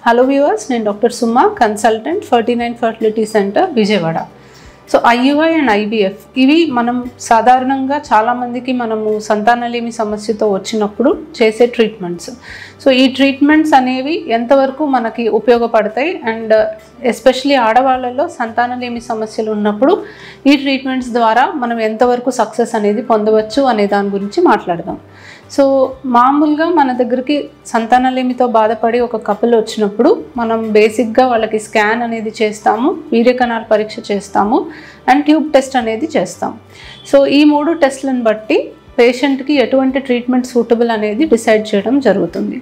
Hello viewers, నేను doctor Suma, consultant 49 fertility centre Vijayawada. So IUI and IVF ఇవి మనం సాధారణంగా చాలామందికి మనము సంతానలేమి సమస్యతో వచ్చినప్పుడు చేసే ట్రీట్మెంట్స్. సో ఈ ట్రీట్మెంట్స్ అనేవి ఎంతవరకు మనకి ఉపయోగపడతాయి అండ్ ఎస్పెషలీ ఆడవాళ్ళలో సంతానలేమి సమస్యలు ఉన్నప్పుడు ఈ ట్రీట్మెంట్స్ ద్వారా మనం ఎంతవరకు సక్సెస్ అనేది పొందవచ్చు అనే దాని గురించి మాట్లాడదాం. సో మామూలుగా మన దగ్గరికి సంతానలేమితో బాధపడి ఒక కపుల్ వచ్చినప్పుడు మనం బేసిక్గా వాళ్ళకి స్కాన్ అనేది చేస్తాము, వీర్యకణాల పరీక్ష చేస్తాము అండ్ ట్యూబ్ టెస్ట్ అనేది చేస్తాం. సో ఈ 3 టెస్ట్లను బట్టి పేషెంట్కి ఎటువంటి ట్రీట్మెంట్ సూటబుల్ అనేది డిసైడ్ చేయడం జరుగుతుంది.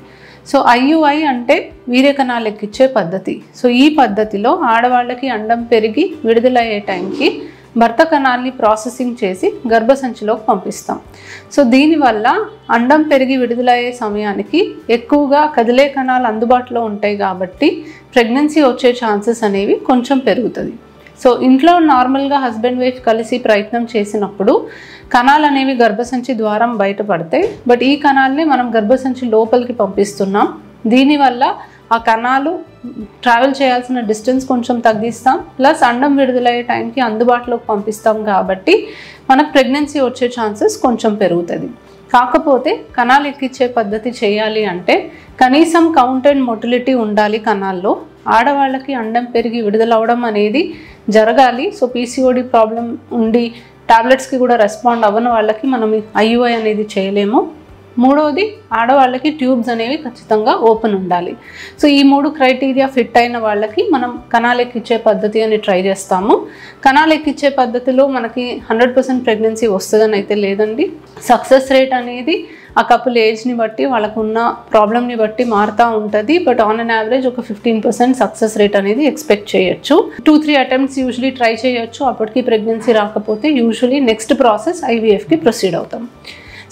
సో ఐయుఐ అంటే వీర్యకణాలు ఎక్కించే పద్ధతి. సో ఈ పద్ధతిలో ఆడవాళ్ళకి అండం పెరిగి విడుదలయ్యే టైంకి భర్త కణాల్ని ప్రాసెసింగ్ చేసి గర్భసంచిలోకి పంపిస్తాం. సో దీనివల్ల అండం పెరిగి విడుదలయ్యే సమయానికి ఎక్కువగా కదిలే కణాలు అందుబాటులో ఉంటాయి కాబట్టి ప్రెగ్నెన్సీ వచ్చే ఛాన్సెస్ అనేవి కొంచెం పెరుగుతుంది. సో ఇంట్లో నార్మల్గా హస్బెండ్ వైఫ్ కలిసి ప్రయత్నం చేసినప్పుడు కణాలు అనేవి గర్భసంచి ద్వారం బయటపడతాయి. బట్ ఈ కణాలని మనం గర్భసంచి లోపలికి పంపిస్తున్నాం. దీనివల్ల ఆ కణాలు ట్రావెల్ చేయాల్సిన డిస్టెన్స్ కొంచెం తగ్గిస్తాం, ప్లస్ అండం విడుదలయ్యే టైంకి అందుబాటులోకి పంపిస్తాం కాబట్టి మనకు ప్రెగ్నెన్సీ వచ్చే ఛాన్సెస్ కొంచెం పెరుగుతుంది. కాకపోతే కణాలు ఎక్కించే పద్ధతి చేయాలి అంటే కనీసం కౌంట్ అండ్ మొటిలిటీ ఉండాలి కణాల్లో. ఆడవాళ్ళకి అండం పెరిగి విడుదలవడం అనేది జరగాలి. సో పీసీఓడి ప్రాబ్లం ఉండి టాబ్లెట్స్కి కూడా రెస్పాండ్ అవ్వని వాళ్ళకి మనం ఐయుఐ అనేది చేయలేము. మూడవది, ఆడవాళ్ళకి ట్యూబ్స్ అనేవి ఖచ్చితంగా ఓపెన్ ఉండాలి. సో ఈ 3 క్రైటీరియా ఫిట్ అయిన వాళ్ళకి మనం కణాలు ఎక్కించే పద్ధతి అని ట్రై చేస్తాము. కణాలు ఎక్కించే పద్ధతిలో మనకి 100% ప్రెగ్నెన్సీ వస్తుందని అయితే లేదండి. సక్సెస్ రేట్ అనేది ఆ కపుల్ ఏజ్ని బట్టి వాళ్ళకున్న ప్రాబ్లమ్ని బట్టి మారుతూ ఉంటుంది. బట్ ఆన్ అన్ యావరేజ్ ఒక 15% సక్సెస్ రేట్ అనేది ఎక్స్పెక్ట్ చేయొచ్చు. 2-3 అటెంప్ట్స్ యూజువలీ ట్రై చేయొచ్చు. అప్పటికి ప్రెగ్నెన్సీ రాకపోతే యూజువలీ నెక్స్ట్ ప్రాసెస్ ఐవీఎఫ్కి ప్రొసీడ్ అవుతాం.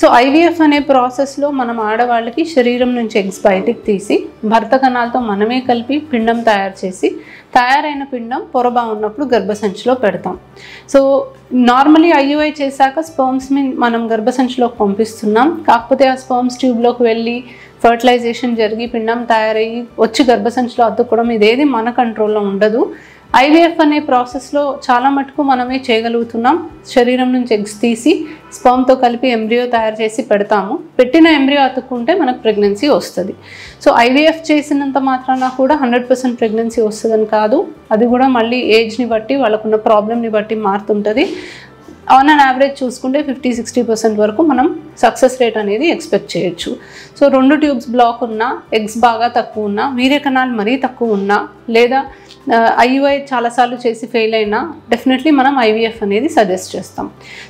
సో ఐవీఎఫ్ అనే ప్రాసెస్లో మనం ఆడవాళ్ళకి శరీరం నుంచి ఎగ్స్ బయటికి తీసి భర్త కణాలతో మనమే కలిపి పిండం తయారు చేసి తయారైన పిండం పొరబా ఉన్నప్పుడు గర్భసంచిలో పెడతాం. సో నార్మలీ ఐయుఐ చేశాక స్పర్మ్స్ని మనం గర్భసంచిలోకి పంపిస్తున్నాం. కాకపోతే ఆ స్పర్మ్స్ ట్యూబ్లోకి వెళ్ళి ఫర్టిలైజేషన్ జరిగి పిండం తయారయ్యి వచ్చి గర్భసంచిలో అతుక్కోవడం ఇదేది మన కంట్రోల్లో ఉండదు. ఐవీఎఫ్ అనే ప్రాసెస్లో చాలా మటుకు మనమే చేయగలుగుతున్నాం. శరీరం నుంచి ఎగ్స్ తీసి స్పర్మ్తో కలిపి ఎంబ్రియో తయారు చేసి పెడతాము. పెట్టిన ఎంబ్రియో అతుక్కుంటే మనకు ప్రెగ్నెన్సీ వస్తుంది. సో ఐవీఎఫ్ చేసినంత మాత్రాన కూడా 100% ప్రెగ్నెన్సీ వస్తుందని కాదు. అది కూడా మళ్ళీ ఏజ్ని బట్టి వాళ్ళకున్న ప్రాబ్లమ్ని బట్టి మారుతుంటుంది. ఆన్ అన్ యావరేజ్ చూసుకుంటే 50-60% వరకు మనం సక్సెస్ రేట్ అనేది ఎక్స్పెక్ట్ చేయొచ్చు. సో 2 ట్యూబ్స్ బ్లాక్ ఉన్నా, ఎగ్స్ బాగా తక్కువ ఉన్నా, వీర్యకణాలు మరీ తక్కువ ఉన్నా, లేదా ఐయుఐ చాలాసార్లు చేసి ఫెయిల్ అయినా డెఫినెట్లీ మనం ఐవీఎఫ్ అనేది సజెస్ట్ చేస్తాం.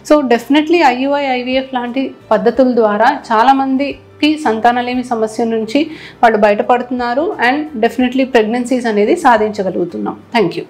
సో డెఫినెట్లీ ఐయుఐ, ఐవీఎఫ్ లాంటి పద్ధతుల ద్వారా చాలామందికి సంతానలేమి సమస్య నుంచి వాళ్ళు బయటపడుతున్నారు అండ్ డెఫినెట్లీ ప్రెగ్నెన్సీస్ అనేది సాధించగలుగుతున్నాం. Thank you.